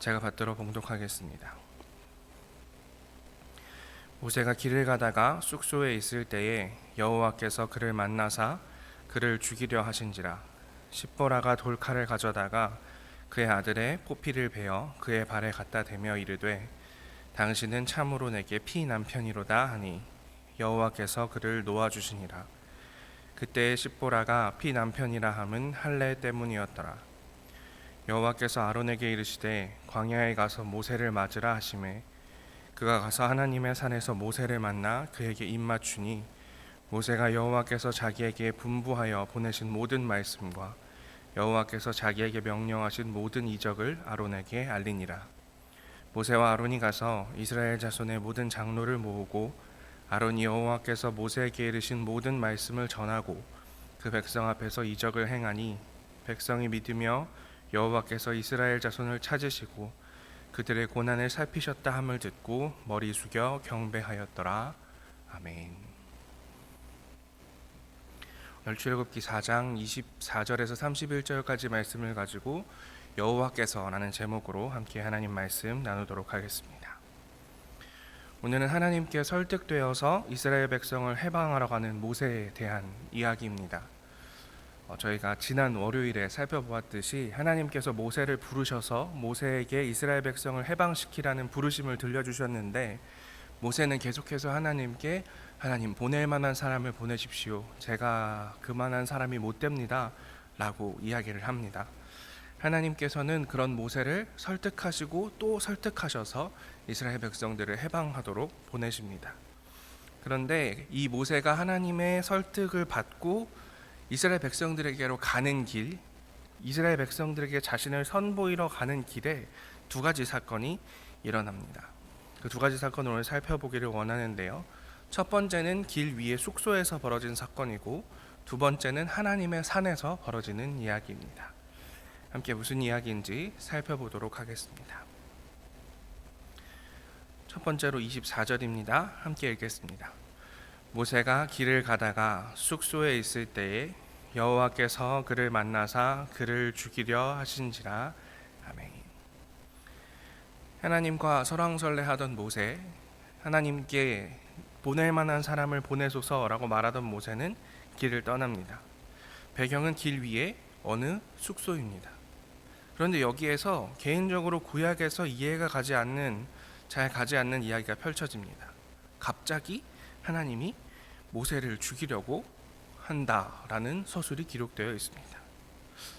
제가 받들어 봉독하겠습니다. 모세가 길을 가다가 쑥소에 있을 때에 여호와께서 그를 만나사 그를 죽이려 하신지라. 십보라가 돌칼을 가져다가 그의 아들의 포피를 베어 그의 발에 갖다 대며 이르되 당신은 참으로 내게 피 남편이로다 하니 여호와께서 그를 놓아 주시니라. 그때의 십보라가 피 남편이라 함은 할례 때문이었더라. 여호와께서 아론에게 이르시되 광야에 가서 모세를 맞으라 하시매 그가 가서 하나님의 산에서 모세를 만나 그에게 입맞추니 모세가 여호와께서 자기에게 분부하여 보내신 모든 말씀과 여호와께서 자기에게 명령하신 모든 이적을 아론에게 알리니라. 모세와 아론이 가서 이스라엘 자손의 모든 장로를 모으고 아론이 여호와께서 모세에게 이르신 모든 말씀을 전하고 그 백성 앞에서 이적을 행하니 백성이 믿으며 여호와께서 이스라엘 자손을 찾으시고 그들의 고난을 살피셨다 함을 듣고 머리 숙여 경배하였더라. 아멘. 오늘 출애굽기 4장 24절에서 31절까지 말씀을 가지고 여호와께서라는 제목으로 함께 하나님 말씀 나누도록 하겠습니다. 오늘은 하나님께 설득되어서 이스라엘 백성을 해방하러 가는 모세에 대한 이야기입니다. 저희가 지난 월요일에 살펴보았듯이 하나님께서 모세를 부르셔서 모세에게 이스라엘 백성을 해방시키라는 부르심을 들려주셨는데 모세는 계속해서 하나님께 하나님 보낼 만한 사람을 보내십시오. 제가 그만한 사람이 못 됩니다. 라고 이야기를 합니다. 하나님께서는 그런 모세를 설득하시고 또 설득하셔서 이스라엘 백성들을 해방하도록 보내십니다. 그런데 이 모세가 하나님의 설득을 받고 이스라엘 백성들에게로 가는 길, 이스라엘 백성들에게 자신을 선보이러 가는 길에 두 가지 사건이 일어납니다. 그 두 가지 사건을 오늘 살펴보기를 원하는데요. 첫 번째는 길 위의 숙소에서 벌어진 사건이고 두 번째는 하나님의 산에서 벌어지는 이야기입니다. 함께 무슨 이야기인지 살펴보도록 하겠습니다. 첫 번째로 24절입니다. 함께 읽겠습니다. 모세가 길을 가다가 숙소에 있을 때에 여호와께서 그를 만나사 그를 죽이려 하신지라. 아멘. 하나님과 설왕설래하던 모세, 하나님께 보낼 만한 사람을 보내소서라고 말하던 모세는 길을 떠납니다. 배경은 길 위에 어느 숙소입니다. 그런데 여기에서 개인적으로 구약에서 이해가 잘 가지 않는 이야기가 펼쳐집니다. 갑자기 하나님이 모세를 죽이려고 한다라는 서술이 기록되어 있습니다.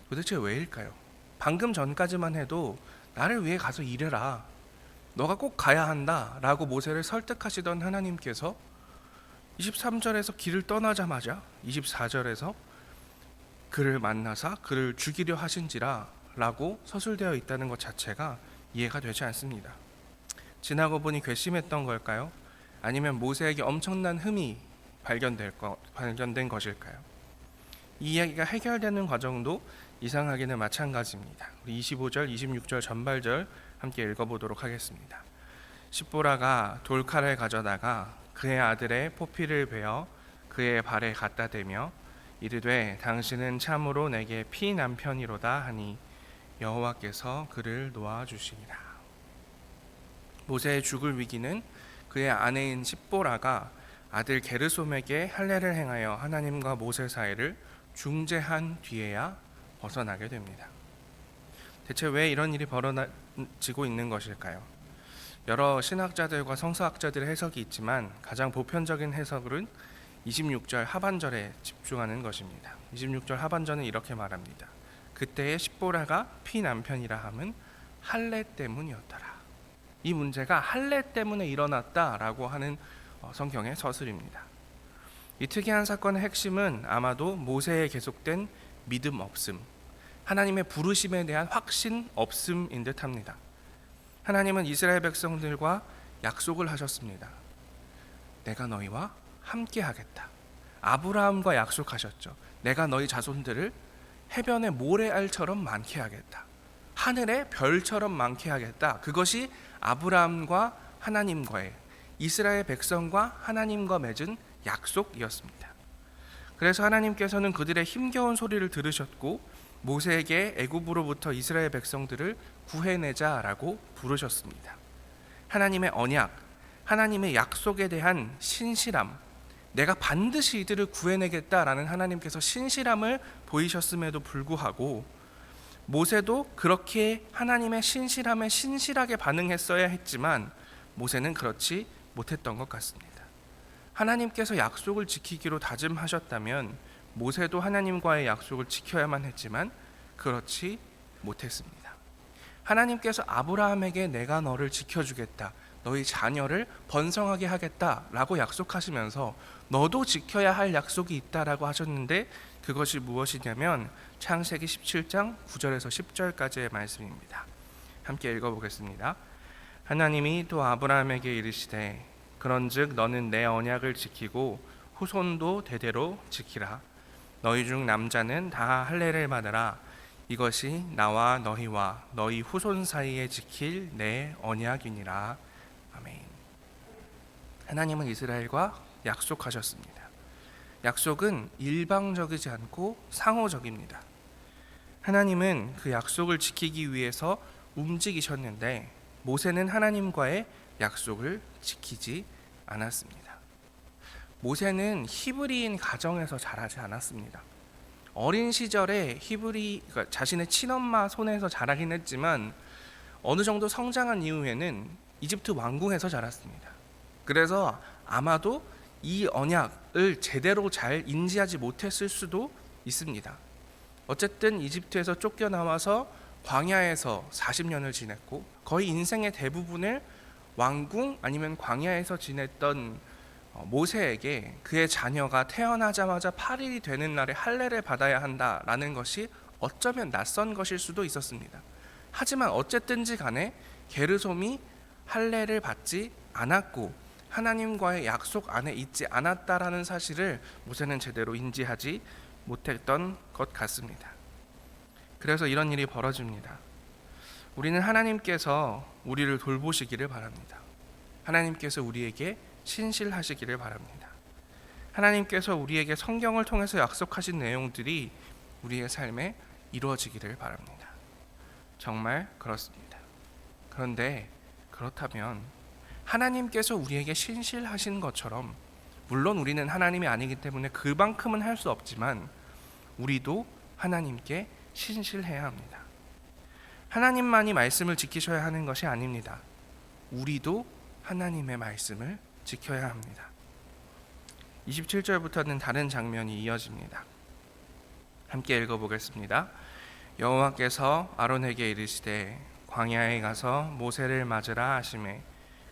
도대체 왜일까요? 방금 전까지만 해도 나를 위해 가서 일해라, 너가 꼭 가야 한다 라고 모세를 설득하시던 하나님께서 23절에서 길을 떠나자마자 24절에서 그를 만나사 그를 죽이려 하신지라 라고 서술되어 있다는 것 자체가 이해가 되지 않습니다. 지나고 보니 괘씸했던 걸까요? 아니면 모세에게 엄청난 흠이 발견된 것일까요? 이 이야기가 해결되는 과정도 이상하기는 마찬가지입니다. 우리 25절, 26절 전발절 함께 읽어보도록 하겠습니다. 십보라가 돌칼을 가져다가 그의 아들의 포피를 베어 그의 발에 갖다 대며 이르되 당신은 참으로 내게 피 남편이로다 하니 여호와께서 그를 놓아 주시니라. 모세의 죽을 위기는 그의 아내인 십보라가 아들 게르솜에게 할례를 행하여 하나님과 모세 사이를 중재한 뒤에야 벗어나게 됩니다. 대체 왜 이런 일이 벌어지고 있는 것일까요? 여러 신학자들과 성서학자들의 해석이 있지만 가장 보편적인 해석은 26절 하반절에 집중하는 것입니다. 26절 하반절은 이렇게 말합니다. 그때의 십보라가 피 남편이라 함은 할례 때문이었더라. 이 문제가 할례 때문에 일어났다라고 하는 성경의 서술입니다. 이 특이한 사건의 핵심은 아마도 모세의 계속된 믿음 없음, 하나님의 부르심에 대한 확신 없음인 듯합니다. 하나님은 이스라엘 백성들과 약속을 하셨습니다. 내가 너희와 함께 하겠다. 아브라함과 약속하셨죠. 내가 너희 자손들을 해변의 모래알처럼 많게 하겠다. 하늘의 별처럼 많게 하겠다. 그것이 아브라함과 하나님과의, 이스라엘 백성과 하나님과 맺은 약속이었습니다. 그래서 하나님께서는 그들의 힘겨운 소리를 들으셨고 모세에게 애굽으로부터 이스라엘 백성들을 구해내자라고 부르셨습니다. 하나님의 언약, 하나님의 약속에 대한 신실함, 내가 반드시 이들을 구해내겠다라는 하나님께서 신실함을 보이셨음에도 불구하고 모세도 그렇게 하나님의 신실함에 신실하게 반응했어야 했지만 모세는 그렇지 못했던 것 같습니다. 하나님께서 약속을 지키기로 다짐하셨다면 모세도 하나님과의 약속을 지켜야만 했지만 그렇지 못했습니다. 하나님께서 아브라함에게 내가 너를 지켜주겠다, 너희 자녀를 번성하게 하겠다라고 약속하시면서 너도 지켜야 할 약속이 있다라고 하셨는데 그것이 무엇이냐면 창세기 17장 9절에서 10절까지의 말씀입니다. 함께 읽어보겠습니다. 하나님이 또 아브라함에게 이르시되 그런즉 너는 내 언약을 지키고 후손도 대대로 지키라. 너희 중 남자는 다 할례를 받으라. 이것이 나와 너희와 너희 후손 사이에 지킬 내 언약이니라. 아멘. 하나님은 이스라엘과 약속하셨습니다. 약속은 일방적이지 않고 상호적입니다. 하나님은 그 약속을 지키기 위해서 움직이셨는데 모세는 하나님과의 약속을 지키지 않았습니다. 모세는 히브리인 가정에서 자라지 않았습니다. 어린 시절에 그러니까 자신의 친엄마 손에서 자라긴 했지만 어느 정도 성장한 이후에는 이집트 왕궁에서 자랐습니다. 그래서 아마도 이 언약을 제대로 잘 인지하지 못했을 수도 있습니다. 어쨌든 이집트에서 쫓겨나와서 광야에서 40년을 지냈고 거의 인생의 대부분을 왕궁 아니면 광야에서 지냈던 모세에게 그의 자녀가 태어나자마자 8일이 되는 날에 할례를 받아야 한다라는 것이 어쩌면 낯선 것일 수도 있었습니다. 하지만 어쨌든지 간에 게르솜이 할례를 받지 않았고 하나님과의 약속 안에 있지 않았다라는 사실을 모세는 제대로 인지하지 못했던 것 같습니다. 그래서 이런 일이 벌어집니다. 우리는 하나님께서 우리를 돌보시기를 바랍니다. 하나님께서 우리에게 신실하시기를 바랍니다. 하나님께서 우리에게 성경을 통해서 약속하신 내용들이 우리의 삶에 이루어지기를 바랍니다. 정말 그렇습니다. 그런데 그렇다면 하나님께서 우리에게 신실하신 것처럼 물론 우리는 하나님이 아니기 때문에 그만큼은 할 수 없지만 우리도 하나님께 신실해야 합니다. 하나님만이 말씀을 지키셔야 하는 것이 아닙니다. 우리도 하나님의 말씀을 지켜야 합니다. 27절부터는 다른 장면이 이어집니다. 함께 읽어보겠습니다. 여호와께서 아론에게 이르시되 광야에 가서 모세를 맞으라 하시매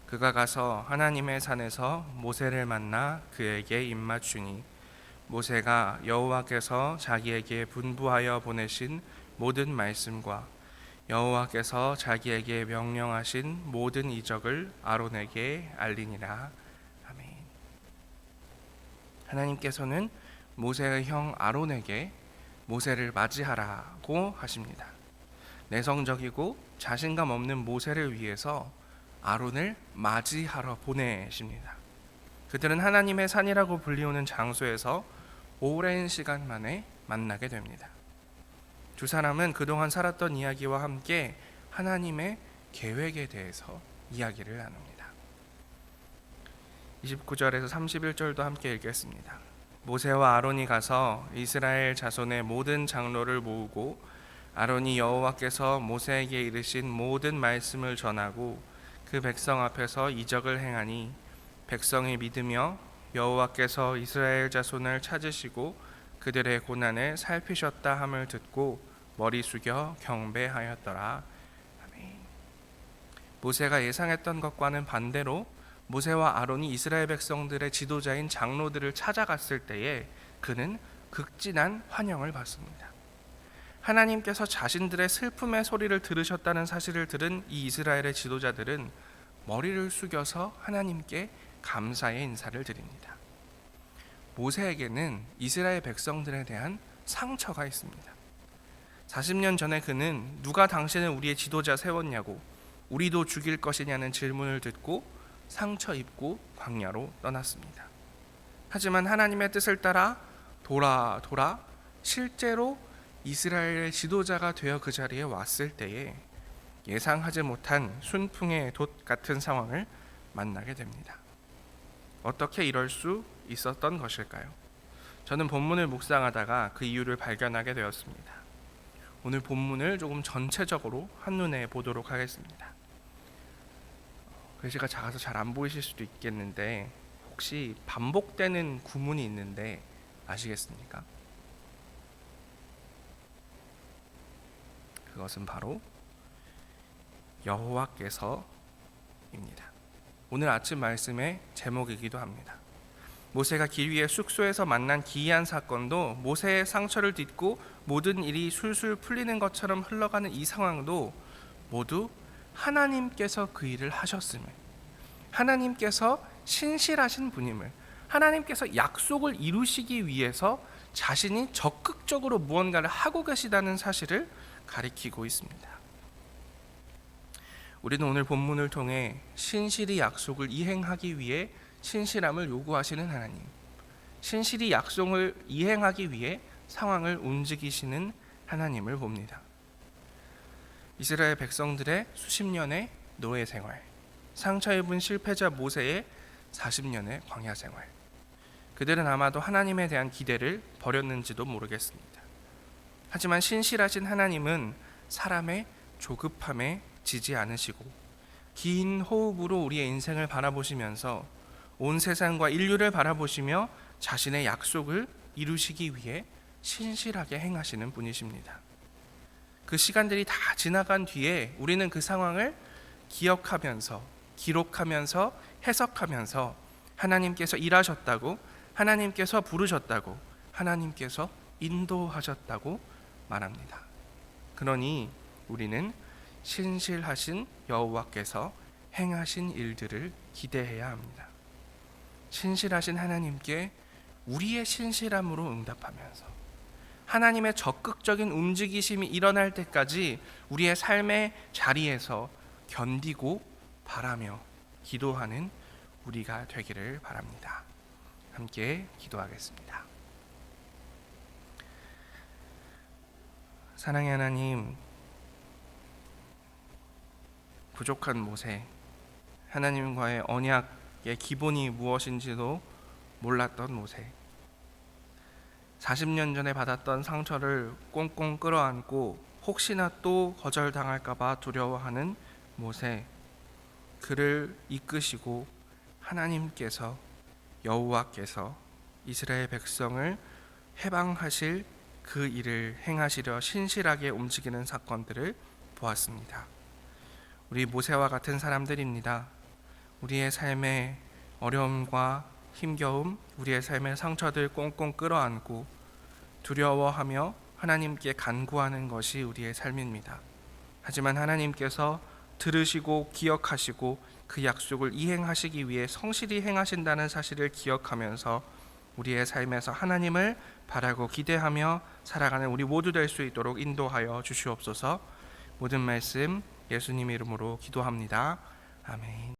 그가 가서 하나님의 산에서 모세를 만나 그에게 입맞추니 모세가 여호와께서 자기에게 분부하여 보내신 모든 말씀과 여호와께서 자기에게 명령하신 모든 이적을 아론에게 알리니라. 아멘. 하나님께서는 모세의 형 아론에게 모세를 맞이하라고 하십니다. 내성적이고 자신감 없는 모세를 위해서 아론을 맞이하러 보내십니다. 그들은 하나님의 산이라고 불리우는 장소에서 오랜 시간 만에 만나게 됩니다. 두 사람은 그동안 살았던 이야기와 함께 하나님의 계획에 대해서 이야기를 나눕니다. 29절에서 31절도 함께 읽겠습니다. 모세와 아론이 가서 이스라엘 자손의 모든 장로를 모으고 아론이 여호와께서 모세에게 이르신 모든 말씀을 전하고 그 백성 앞에서 이적을 행하니 백성이 믿으며 여호와께서 이스라엘 자손을 찾으시고 그들의 고난을 살피셨다 함을 듣고 머리 숙여 경배하였더라. 아멘. 모세가 예상했던 것과는 반대로 모세와 아론이 이스라엘 백성들의 지도자인 장로들을 찾아갔을 때에 그는 극진한 환영을 받습니다. 하나님께서 자신들의 슬픔의 소리를 들으셨다는 사실을 들은 이 이스라엘의 지도자들은 머리를 숙여서 하나님께 감사의 인사를 드립니다. 모세에게는 이스라엘 백성들에 대한 상처가 있습니다. 40년 전에 그는 누가 당신을 우리의 지도자 세웠냐고 우리도 죽일 것이냐는 질문을 듣고 상처 입고 광야로 떠났습니다. 하지만 하나님의 뜻을 따라 돌아 실제로 이스라엘의 지도자가 되어 그 자리에 왔을 때에 예상하지 못한 순풍의 돛 같은 상황을 만나게 됩니다. 어떻게 이럴 수 있었던 것일까요? 저는 본문을 묵상하다가 그 이유를 발견하게 되었습니다. 오늘 본문을 조금 전체적으로 한눈에 보도록 하겠습니다. 글씨가 작아서 잘 안 보이실 수도 있겠는데 혹시 반복되는 구문이 있는데 아시겠습니까? 그것은 바로 여호와께서입니다. 오늘 아침 말씀의 제목이기도 합니다. 모세가 길 위에 숙소에서 만난 기이한 사건도, 모세의 상처를 딛고 모든 일이 술술 풀리는 것처럼 흘러가는 이 상황도 모두 하나님께서 그 일을 하셨음을, 하나님께서 신실하신 분임을, 하나님께서 약속을 이루시기 위해서 자신이 적극적으로 무언가를 하고 계시다는 사실을 가리키고 있습니다. 우리는 오늘 본문을 통해 신실히 약속을 이행하기 위해 신실함을 요구하시는 하나님, 신실히 약속을 이행하기 위해 상황을 움직이시는 하나님을 봅니다. 이스라엘 백성들의 수십 년의 노예 생활, 상처 입은 실패자 모세의 40년의 광야 생활, 그들은 아마도 하나님에 대한 기대를 버렸는지도 모르겠습니다. 하지만 신실하신 하나님은 사람의 조급함에 지지 않으시고 긴 호흡으로 우리의 인생을 바라보시면서 온 세상과 인류를 바라보시며 자신의 약속을 이루시기 위해 신실하게 행하시는 분이십니다. 그 시간들이 다 지나간 뒤에 우리는 그 상황을 기억하면서, 기록하면서, 해석하면서 하나님께서 일하셨다고, 하나님께서 부르셨다고, 하나님께서 인도하셨다고 말합니다. 그러니 우리는 신실하신 여호와께서 행하신 일들을 기대해야 합니다. 신실하신 하나님께 우리의 신실함으로 응답하면서 하나님의 적극적인 움직이심이 일어날 때까지 우리의 삶의 자리에서 견디고 바라며 기도하는 우리가 되기를 바랍니다. 함께 기도하겠습니다. 사랑의 하나님, 부족한 모세, 하나님과의 언약의 기본이 무엇인지도 몰랐던 모세, 40년 전에 받았던 상처를 꽁꽁 끌어안고 혹시나 또 거절당할까봐 두려워하는 모세, 그를 이끄시고 하나님께서, 여호와께서 이스라엘 백성을 해방하실 그 일을 행하시려 신실하게 움직이는 사건들을 보았습니다. 우리 모세와 같은 사람들입니다. 우리의 삶의 어려움과 힘겨움, 우리의 삶의 상처들 꽁꽁 끌어안고 두려워하며 하나님께 간구하는 것이 우리의 삶입니다. 하지만 하나님께서 들으시고 기억하시고 그 약속을 이행하시기 위해 성실히 행하신다는 사실을 기억하면서 우리의 삶에서 하나님을 바라고 기대하며 살아가는 우리 모두 될 수 있도록 인도하여 주시옵소서. 모든 말씀 예수님 이름으로 기도합니다. 아멘.